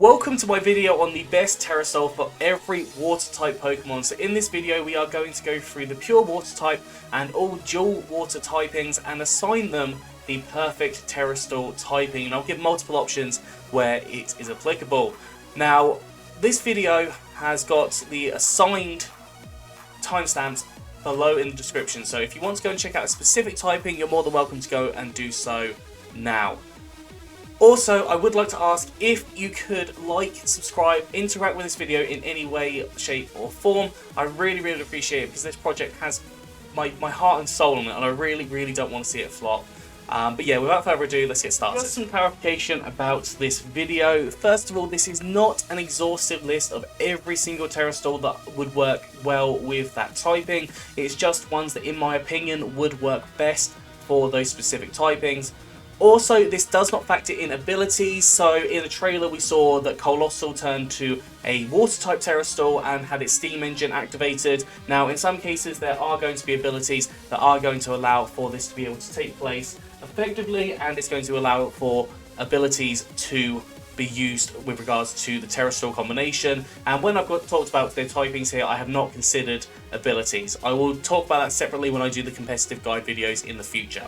Welcome to my video on the best Terastal for every water type Pokemon. So in this video we are going to go through the pure water type and all dual water typings and assign them the perfect Terastal typing, and I'll give multiple options where it is applicable. Now this video has got the assigned timestamps below in the description, so if you want to go and check out a specific typing, you're more than welcome to go and do so now. Also, I would like to ask if you could like, subscribe, interact with this video in any way, shape or form. I really appreciate it because this project has my heart and soul in it, and I really don't want to see it flop. But yeah, without further ado, let's get started. Just some clarification about this video. First of all, this is not an exhaustive list of every single Terastal that would work well with that typing. It's just ones that, in my opinion, would work best for those specific typings. Also, this does not factor in abilities, so in the trailer we saw that Colossal turned to a water-type Terastal and had its steam engine activated. Now, in some cases there are going to be abilities that are going to allow for this to be able to take place effectively, and it's going to allow for abilities to be used with regards to the Terastal combination. And when I've talked about their typings here, I have not considered abilities. I will talk about that separately when I do the competitive guide videos in the future.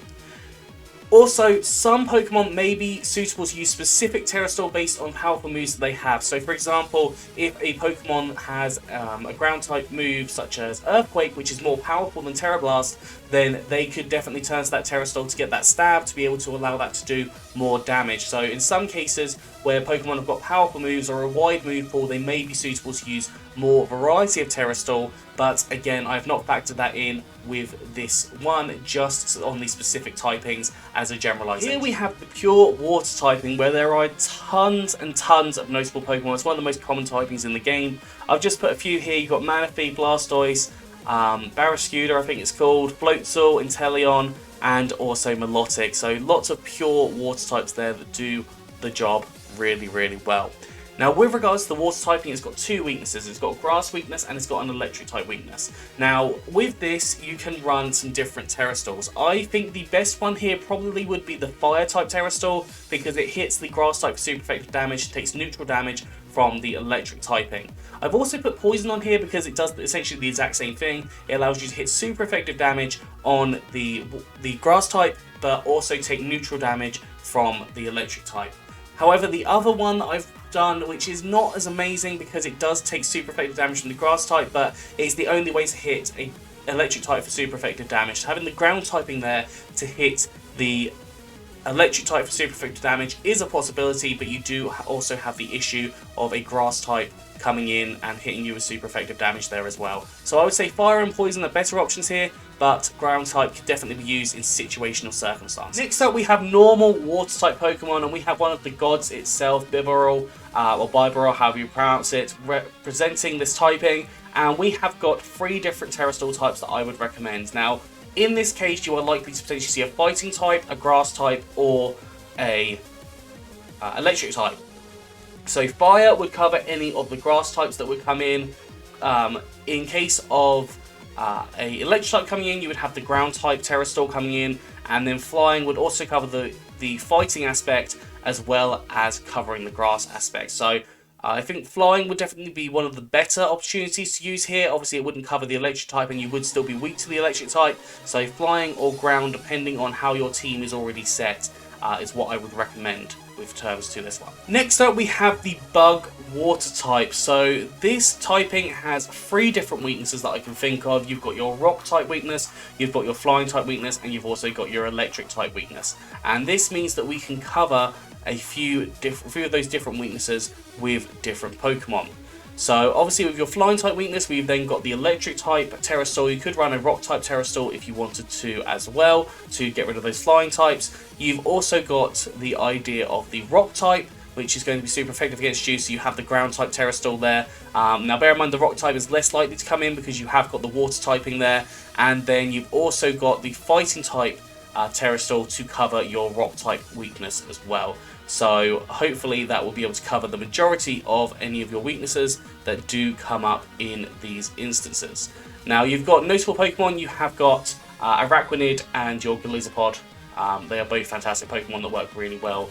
Also, some Pokemon may be suitable to use specific Terastal based on powerful moves that they have. So for example, if a Pokemon has a ground type move such as Earthquake, which is more powerful than Terra Blast, then they could definitely turn to that Terastal to get that stab to be able to allow that to do more damage. So in some cases where Pokemon have got powerful moves or a wide move pool, they may be suitable to use more variety of Terastal, but again, I have not factored that in with this one, just on the specific typings as a generalization. Here we have the pure water typing, where there are tons and tons of notable Pokemon. It's one of the most common typings in the game. I've just put a few here. You've got Manaphy, Blastoise, Barraskewda, I think it's called, Floatzel, Inteleon, and also Milotic. So lots of pure water types there that do the job really well. Now, with regards to the water typing, it's got two weaknesses. It's got a grass weakness and it's got an electric type weakness. Now, with this, you can run some different Terastals. I think the best one here probably would be the fire type Terastal, because it hits the grass type for super effective damage, takes neutral damage from the electric typing. I've also put poison on here because it does essentially the exact same thing. It allows you to hit super effective damage on the grass type, but also take neutral damage from the electric type. However, the other one that I've done, which is not as amazing because it does take super effective damage from the grass type, but it's the only way to hit a electric type for super effective damage. So having the ground typing there to hit the electric type for super effective damage is a possibility, but you do also have the issue of a grass type coming in and hitting you with super effective damage there as well. So I would say fire and poison are better options here, but ground type could definitely be used in situational circumstances. Next up, we have normal water type Pokemon, and we have one of the gods itself, Bibarel, or Bibarel, however you pronounce it, representing this typing. And we have got 3 different Terastal types that I would recommend. Now, in this case, you are likely to potentially see a fighting type, a grass type, or a electric type. So fire would cover any of the grass types that would come in. In case of a electric type coming in, you would have the ground type Terastal coming in, and then flying would also cover the fighting aspect as well as covering the grass aspect. So I think flying would definitely be one of the better opportunities to use here. Obviously it wouldn't cover the electric type and you would still be weak to the electric type, so flying or ground, depending on how your team is already set, is what I would recommend with terms to this one. Next up, we have the bug water type. So this typing has 3 different weaknesses that I can think of. You've got your rock type weakness, you've got your flying type weakness, and you've also got your electric type weakness. And this means that we can cover a few of those different weaknesses with different Pokemon. So obviously with your flying type weakness, we've then got the electric type Terastal. You could run a rock type Terastal if you wanted to as well, to get rid of those flying types. You've also got the idea of the rock type, which is going to be super effective against you, so you have the ground type Terastal there. Now bear in mind the rock type is less likely to come in because you have got the water typing there, and then you've also got the fighting type Terastal to cover your rock type weakness as well. So hopefully that will be able to cover the majority of any of your weaknesses that do come up in these instances. Now you've got notable Pokemon. You have got Araquanid and your Galizapod. They are both fantastic Pokemon that work really well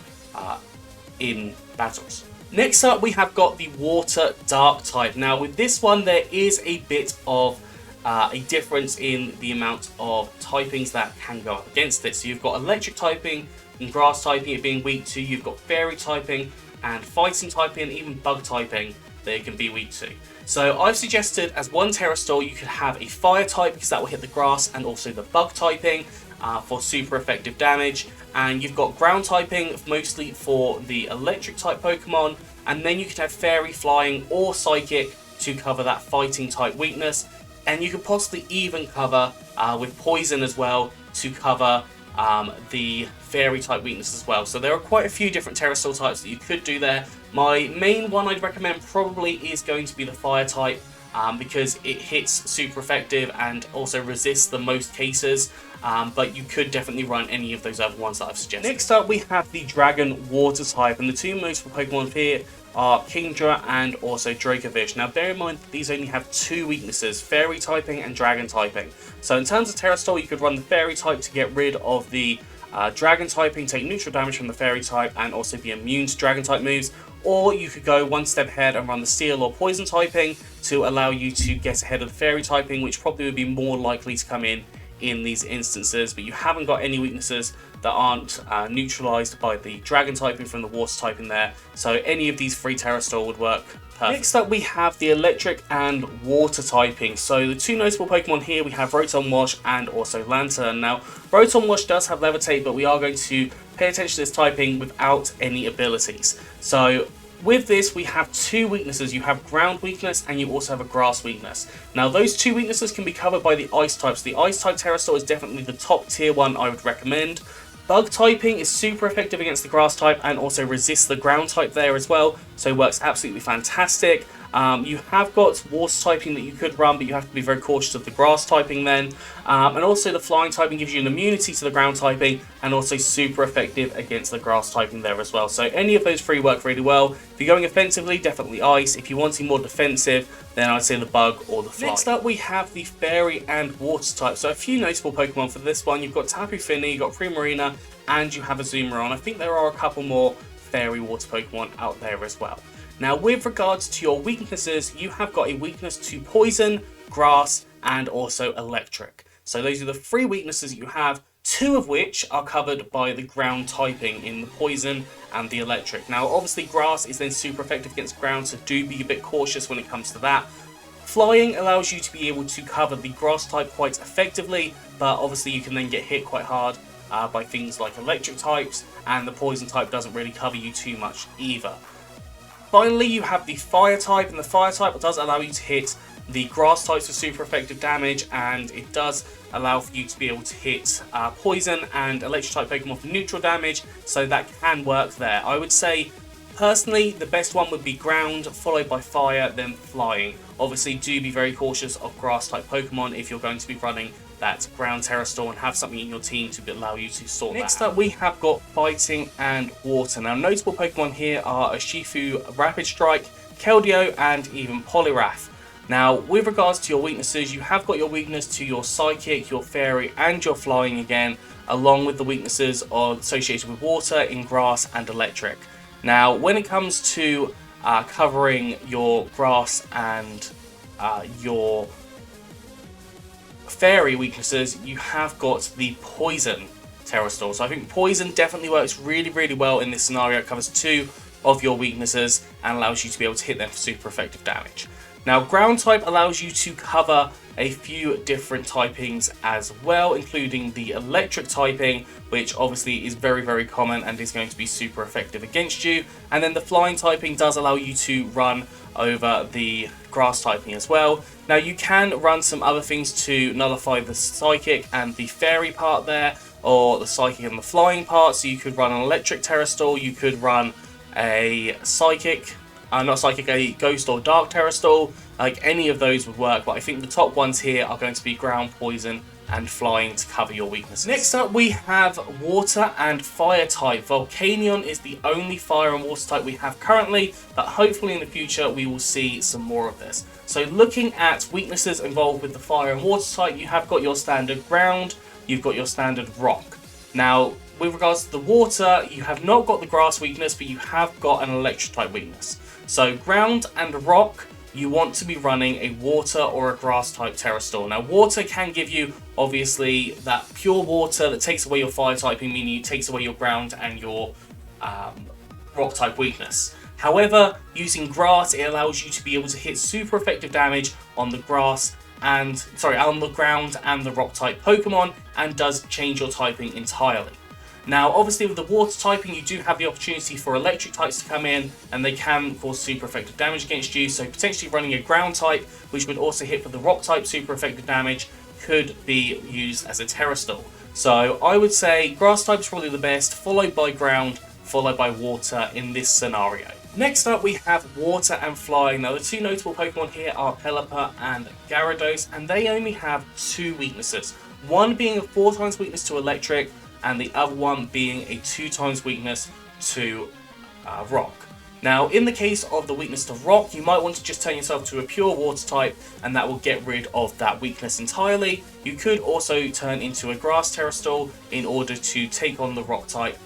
in battles. Next up, we have got the water dark type. Now with this one, there is a bit of a difference in the amount of typings that can go up against it. So you've got electric typing and grass typing it being weak to. You've got fairy typing and fighting typing and even bug typing that it can be weak to. So I've suggested as one Terastal you could have a fire type because that will hit the grass and also the bug typing for super effective damage. And you've got ground typing mostly for the electric type Pokemon, and then you could have fairy, flying or psychic to cover that fighting type weakness. And you could possibly even cover with poison as well to cover the fairy type weakness as well. So there are quite a few different Terastal types that you could do there. My main one I'd recommend probably is going to be the fire type because it hits super effective and also resists the most cases. But you could definitely run any of those other ones that I've suggested. Next up, we have the Dragon Water type, and the two most Pokemon here are Kingdra and also Dracovish. Now bear in mind that these only have two weaknesses, Fairy typing and Dragon typing. So in terms of Terastal, you could run the Fairy type to get rid of the Dragon typing, take neutral damage from the Fairy type and also be immune to Dragon type moves. Or you could go one step ahead and run the Steel or Poison typing to allow you to get ahead of the Fairy typing, which probably would be more likely to come in these instances, but you haven't got any weaknesses that aren't neutralized by the Dragon typing from the Water typing there, so any of these three Terastal would work perfect. Next up, we have the Electric and Water typing. So the two notable Pokemon here, we have Rotom Wash and also Lantern. Now Rotom Wash does have Levitate, but we are going to pay attention to this typing without any abilities. So with this, we have two weaknesses. You have ground weakness and you also have a grass weakness. Now those two weaknesses can be covered by the ice types. The ice type Terastal is definitely the top tier one I would recommend. Bug typing is super effective against the grass type and also resists the ground type there as well, so works absolutely fantastic. You have got water typing that you could run, but you have to be very cautious of the grass typing then. And also the flying typing gives you an immunity to the ground typing and also super effective against the grass typing there as well. So any of those three work really well. If you're going offensively, definitely ice. If you're wanting more defensive, then I'd say the bug or the fly. Next up, we have the fairy and water type. So a few notable Pokemon for this one. You've got Tapu Fini, you've got Primarina, and you have Azumarill. I think there are a couple more fairy water Pokemon out there as well. Now with regards to your weaknesses, you have got a weakness to poison, grass, and also electric. So those are the three weaknesses you have, two of which are covered by the ground typing in the poison and the electric. Now obviously grass is then super effective against ground, so do be a bit cautious when it comes to that. Flying allows you to be able to cover the grass type quite effectively, but obviously you can then get hit quite hard by things like electric types, and the poison type doesn't really cover you too much either. Finally, you have the fire type, and the fire type does allow you to hit the grass types for super effective damage, and it does allow for you to be able to hit poison and electric type Pokemon for neutral damage, so that can work there. I would say, personally, the best one would be ground, followed by fire, then flying. Obviously, do be very cautious of grass type Pokemon if you're going to be running that ground Terastal and have something in your team to allow you to sort that out. Next up, we have got fighting and water. Now, notable Pokemon here are Urshifu, Rapid Strike, Keldeo, and even Poliwrath. Now, with regards to your weaknesses, you have got your weakness to your Psychic, your Fairy, and your Flying again, along with the weaknesses associated with water in grass and electric. Now, when it comes to covering your grass and your fairy weaknesses, you have got the poison Terastal. So I think poison definitely works really, really well in this scenario. It covers two of your weaknesses and allows you to be able to hit them for super effective damage. Now, ground type allows you to cover a few different typings as well, including the electric typing, which obviously is very, very common and is going to be super effective against you. And then the flying typing does allow you to run over the grass typing as well. Now, you can run some other things to nullify the psychic and the fairy part there, or the psychic and the flying part. So you could run an electric Terastal, you could run a psychic, a ghost or dark Terastal. Like, any of those would work, but I think the top ones here are going to be ground, poison, and flying to cover your weaknesses. Next up, we have water and fire type. Volcanion is the only fire and water type we have currently, but hopefully in the future we will see some more of this. So looking at weaknesses involved with the fire and water type, you have got your standard ground, you've got your standard rock. Now, with regards to the water, you have not got the grass weakness, but you have got an electric type weakness. So ground and rock, you want to be running a water or a grass type Terastal. Now water can give you obviously that pure water that takes away your fire typing, meaning it takes away your ground and your rock type weakness. However, using grass, it allows you to be able to hit super effective damage on the grass and on the ground and the rock type Pokemon, and does change your typing entirely. Now obviously with the water typing, you do have the opportunity for electric types to come in, and they can cause super effective damage against you, so potentially running a ground type, which would also hit for the rock type super effective damage, could be used as a Terastal. So I would say grass type is probably the best, followed by ground, followed by water in this scenario. Next up we have water and flying. Now the two notable Pokemon here are Pelipper and Gyarados, and they only have 2 weaknesses. One being a 4 times weakness to electric, and the other one being a 2 times weakness to rock. Now in the case of the weakness to rock, you might want to just turn yourself to a pure water type, and that will get rid of that weakness entirely. You could also turn into a grass Terastal in order to take on the rock type,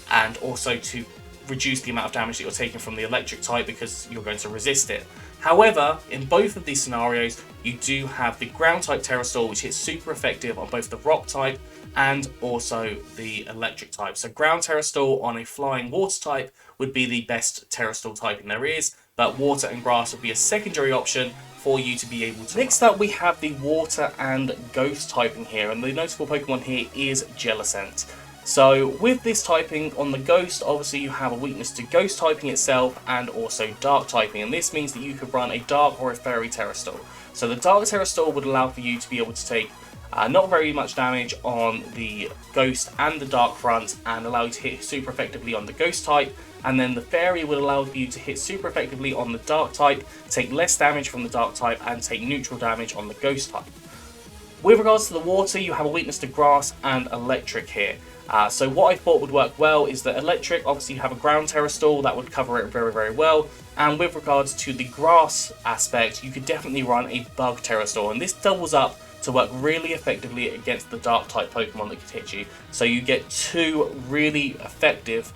and also to reduce the amount of damage that you're taking from the electric type, because you're going to resist it. However, in both of these scenarios, you do have the ground type Terastal, which hits super effective on both the rock type and also the electric type. So ground Terastal on a flying water type would be the best Terastal typing there is, but water and grass would be a secondary option for you to be able to. Next up we have the water and ghost typing here, and the notable Pokemon here is Jellicent. So with this typing on the ghost, obviously you have a weakness to ghost typing itself and also dark typing, and this means that you could run a dark or a fairy Terastal. So the dark Terastal would allow for you to be able to take not very much damage on the ghost and the dark front, and allow you to hit super effectively on the ghost type, and then the fairy would allow you to hit super effectively on the dark type, take less damage from the dark type, and take neutral damage on the ghost type. With regards to the water, you have a weakness to grass and electric here. So what I thought would work well is that electric, obviously you have a ground Terastal that would cover it very, very well. And with regards to the grass aspect, you could definitely run a bug Terastal, and this doubles up to work really effectively against the dark type Pokemon that could hit you. So you get 2 really effective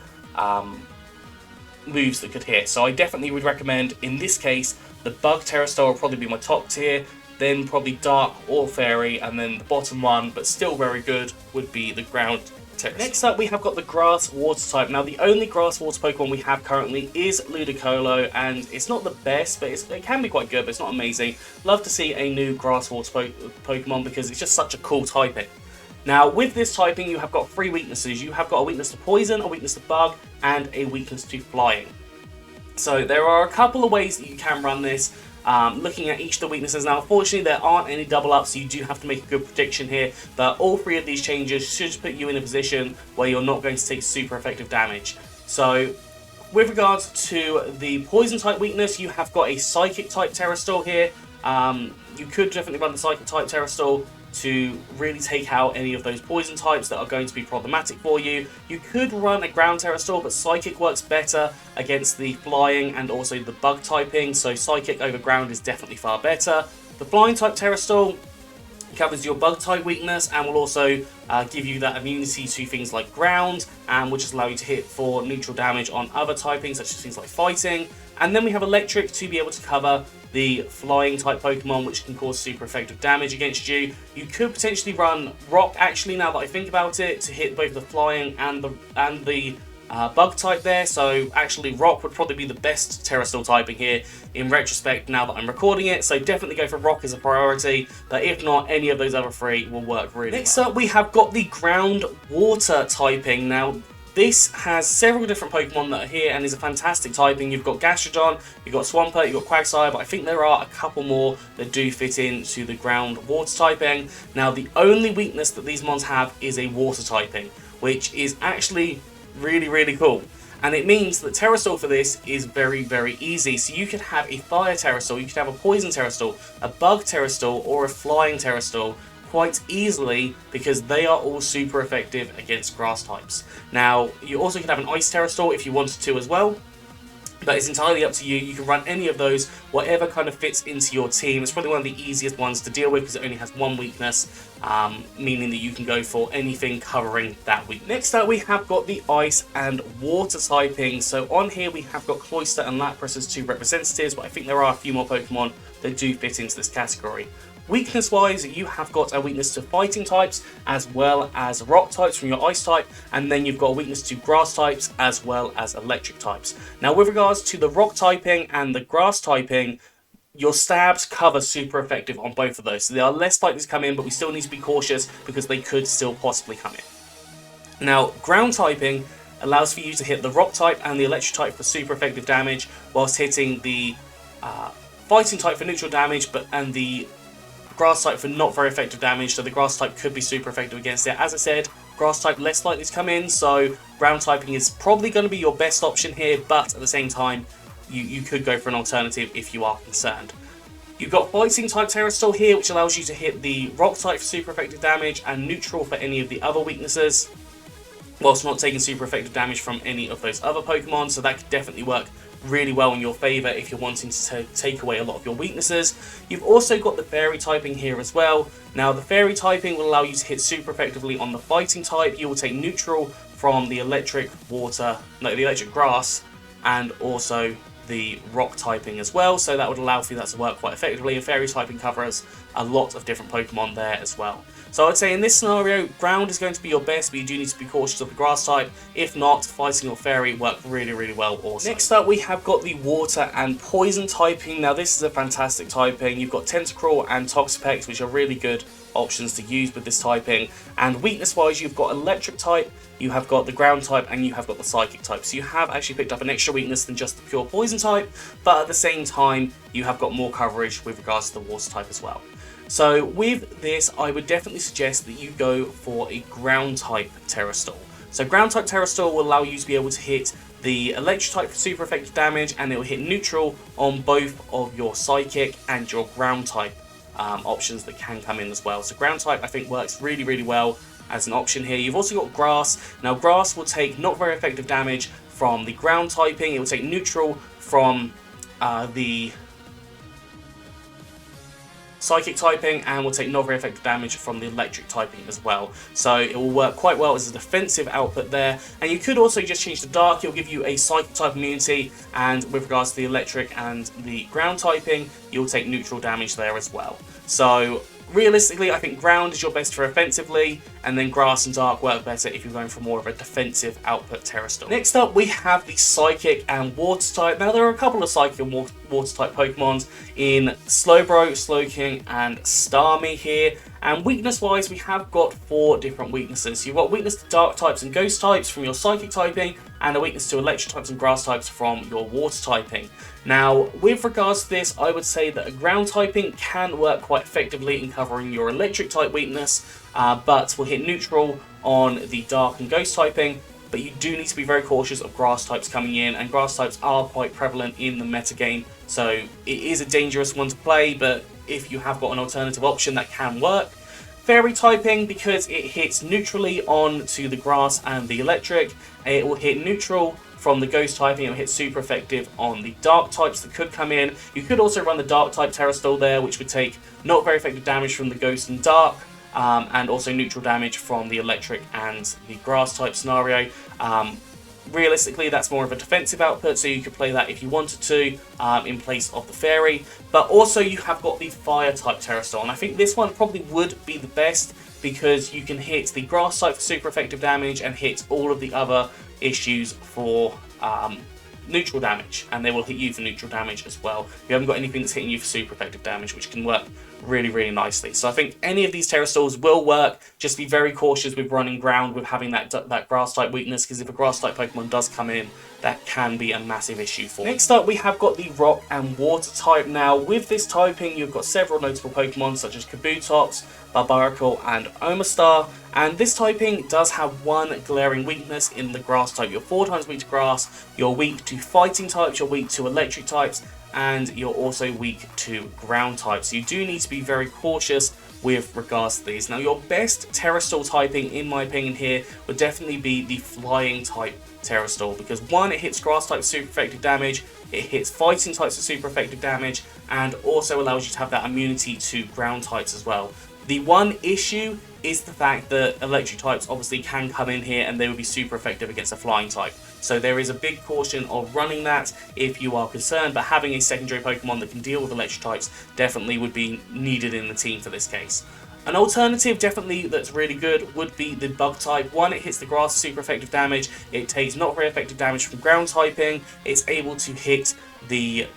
moves that could hit. So I definitely would recommend, in this case, the bug Terastal will probably be my top tier, then probably dark or fairy, and then the bottom one, but still very good, would be the ground Terastal. Next up we have got the grass water type. Now the only grass water Pokemon we have currently is Ludicolo, and it's not the best, but it can be quite good, but it's not amazing. Love to see a new grass water Pokemon because it's just such a cool typing. Now with this typing you have got 3 weaknesses. You have got a weakness to poison, a weakness to bug, and a weakness to flying. So there are a couple of ways that you can run this. Looking at each of the weaknesses now, unfortunately there aren't any double ups, so you do have to make a good prediction here, but all 3 of these changes should put you in a position where you're not going to take super effective damage. So with regards to the poison type weakness, you have got a psychic type Terastal here. You could definitely run the psychic type Terastal to really take out any of those poison types that are going to be problematic for you. You could run a ground Terastal, but Psychic works better against the flying and also the bug typing, so Psychic over ground is definitely far better. The flying type Terastal covers your bug type weakness and will also give you that immunity to things like ground, and will just allow you to hit for neutral damage on other typings such as things like fighting. And then we have electric to be able to cover the flying type Pokemon, which can cause super effective damage against you. You could potentially run rock, actually, now that I think about it, to hit both the flying and the bug type there. So actually rock would probably be the best Terastal typing here in retrospect now that I'm recording it, so definitely go for rock as a priority, but if not, any of those other 3 will work really well. Next up we have got the ground water typing. Now this has several different Pokemon that are here and is a fantastic typing. You've got Gastrodon, you've got Swampert, you've got Quagsire, but I think there are a couple more that do fit into the ground water typing. Now the only weakness that these mons have is a water typing, which is actually really, really cool. And it means that Terastal for this is very, very easy. So you could have a fire Terastal, you could have a poison Terastal, a bug Terastal, or a flying Terastal quite easily, because they are all super effective against grass types. Now, you also could have an ice Terastal if you wanted to as well. But it's entirely up to you. You can run any of those, whatever kind of fits into your team. It's probably one of the easiest ones to deal with because it only has one weakness, meaning that you can go for anything covering that weakness. Next up, we have got the Ice and Water typing. So on here, we have got Cloyster and Lapras as two representatives, but I think there are a few more Pokemon that do fit into this category. Weakness-wise, you have got a weakness to fighting types as well as rock types from your ice type, and then you've got a weakness to grass types as well as electric types. Now, with regards to the rock typing and the grass typing, your stabs cover super effective on both of those. So they are less likely to come in, but we still need to be cautious because they could still possibly come in. Now, ground typing allows for you to hit the rock type and the electric type for super effective damage, whilst hitting the fighting type for neutral damage, and the grass type for not very effective damage. So the grass type could be super effective against it. As I said, grass type less likely to come in, so ground typing is probably going to be your best option here, but at the same time, you could go for an alternative if you are concerned. You've got fighting type Terastal here, which allows you to hit the rock type for super effective damage and neutral for any of the other weaknesses, whilst not taking super effective damage from any of those other Pokemon, so that could definitely work really well in your favour if you're wanting to take away a lot of your weaknesses. You've also got the fairy typing here as well. Now, the fairy typing will allow you to hit super effectively on the fighting type. You will take neutral from the electric grass, and also the rock typing as well, so that would allow for that to work quite effectively, and fairy typing covers a lot of different Pokemon there as well. So I'd say in this scenario, ground is going to be your best, but you do need to be cautious of the grass type. If not, fighting or fairy work really, really well also. Next up, we have got the water and poison typing. Now, this is a fantastic typing. You've got Tentacruel and Toxapex, which are really good options to use with this typing. And weakness-wise, you've got electric type, you have got the ground type, and you have got the psychic type. So you have actually picked up an extra weakness than just the pure poison type, but at the same time, you have got more coverage with regards to the water type as well. So with this, I would definitely suggest that you go for a ground type Terastal. So ground type Terastal will allow you to be able to hit the electric type for super effective damage, and it will hit neutral on both of your psychic and your ground type options that can come in as well. So ground type, I think, works really, really well as an option here. You've also got grass. Now, grass will take not very effective damage from the ground typing. It will take neutral from the psychic typing, and will take not very effective damage from the electric typing as well. So it will work quite well as a defensive output there. And you could also just change the dark. It'll give you a psychic type immunity, and with regards to the electric and the ground typing, you'll take neutral damage there as well. So realistically, I think ground is your best for offensively, and then grass and dark work better if you're going for more of a defensive output Terastal. Next up, we have the psychic and water type. Now, there are a couple of psychic and water type Pokemons in Slowbro, Slowking, and Starmie here. And weakness-wise, we have got 4 different weaknesses. You've got weakness to dark types and ghost types from your psychic typing, and a weakness to electric types and grass types from your water typing. Now, with regards to this, I would say that a ground typing can work quite effectively in covering your electric type weakness, but will hit neutral on the dark and ghost typing. But you do need to be very cautious of grass types coming in, and grass types are quite prevalent in the metagame, so it is a dangerous one to play, but if you have got an alternative option, that can work. Fairy typing, because it hits neutrally on to the grass and the electric, it will hit neutral from the ghost typing. It will hit super effective on the dark types that could come in. You could also run the dark type Terastal there, which would take not very effective damage from the ghost and dark, and also neutral damage from the electric and the grass type scenario. Realistically, that's more of a defensive output, so you could play that if you wanted to in place of the fairy. But also you have got the fire type Terastal, and I think this one probably would be the best because you can hit the grass type for super effective damage and hit all of the other issues for neutral damage, and they will hit you for neutral damage as well. You haven't got anything that's hitting you for super effective damage, which can work really, really nicely. So I think any of these Terastals will work. Just be very cautious with running ground with having that grass type weakness, because if a grass type Pokemon does come in, that can be a massive issue for you. Next up, we have got the rock and water type. Now, with this typing, you've got several notable Pokemon such as Kabutops, Barbaracle, and Omastar. And this typing does have one glaring weakness in the grass type. You're 4 times weak to grass, you're weak to fighting types, you're weak to electric types, and you're also weak to ground types. So you do need to be very cautious with regards to these. Now, your best Terastal typing, in my opinion here, would definitely be the flying type Terastal, because one, it hits grass type super effective damage, it hits fighting types of super effective damage, and also allows you to have that immunity to ground types as well. The one issue is the fact that electric types obviously can come in here and they will be super effective against a flying type. So there is a big caution of running that if you are concerned, but having a secondary Pokemon that can deal with electric types definitely would be needed in the team for this case. An alternative definitely that's really good would be the bug type. One, it hits the grass super effective damage, it takes not very effective damage from ground typing, it's able to hit the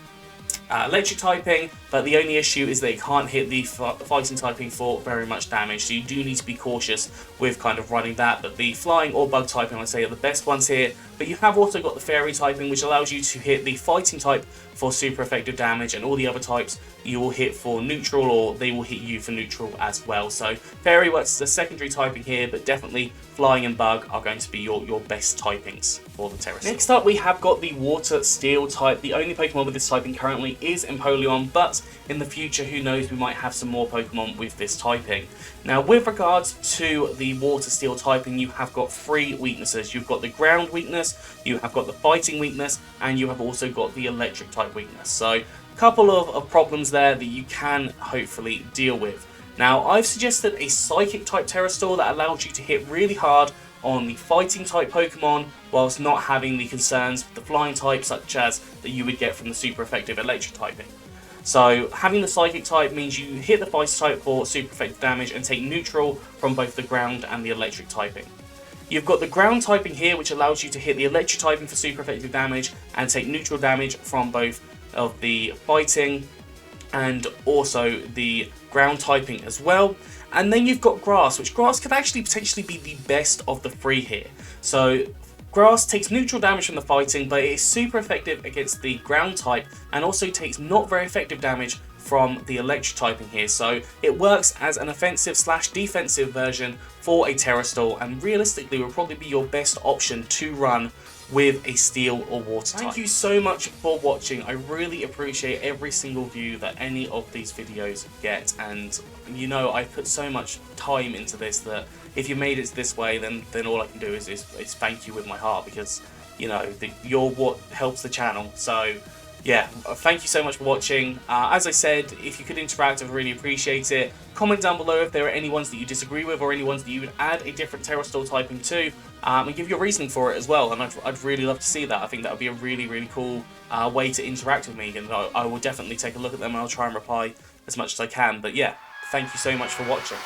electric typing, but the only issue is that it can't hit the fighting typing for very much damage, so you do need to be cautious with kind of running that. But the flying or bug typing, I'd say, are the best ones here. But you have also got the fairy typing, which allows you to hit the fighting type for super effective damage, and all the other types you will hit for neutral, or they will hit you for neutral as well. So fairy works as a secondary typing here, but definitely flying and bug are going to be your best typings for the Terastal. Next up, we have got the water steel type. The only Pokemon with this typing currently is Empoleon, but in the future, who knows, we might have some more Pokemon with this typing. Now, with regards to the water steel typing, you have got 3 weaknesses. You've got the ground weakness, you have got the fighting weakness, and you have also got the electric type weakness. So a couple of problems there that you can hopefully deal with. Now, I've suggested a psychic type Terastal that allows you to hit really hard on the fighting type Pokemon whilst not having the concerns with the flying type, such as that you would get from the super effective electric typing. So having the psychic type means you hit the fighting type for super effective damage and take neutral from both the ground and the electric typing. You've got the ground typing here, which allows you to hit the electric typing for super effective damage and take neutral damage from both of the fighting and also the ground typing as well. And then you've got grass, which grass could actually potentially be the best of the 3 here. So grass takes neutral damage from the fighting, but it is super effective against the ground type and also takes not very effective damage from the electric typing here. So it works as an offensive / defensive version for a Terastal, and realistically will probably be your best option to run with a steel or water type. Thank you so much for watching. I really appreciate every single view that any of these videos get, and you know, I put so much time into this that if you made it this way, then all I can do is thank you with my heart, because you know, you're what helps the channel. So yeah, thank you so much for watching. As I said, if you could interact, I'd really appreciate it. Comment down below if there are any ones that you disagree with, or any ones that you would add a different Terastal typing to, and give your reasoning for it as well. And I'd really love to see that. I think that would be a really cool way to interact with me, and I will definitely take a look at them and I'll try and reply as much as I can. But yeah, thank you so much for watching.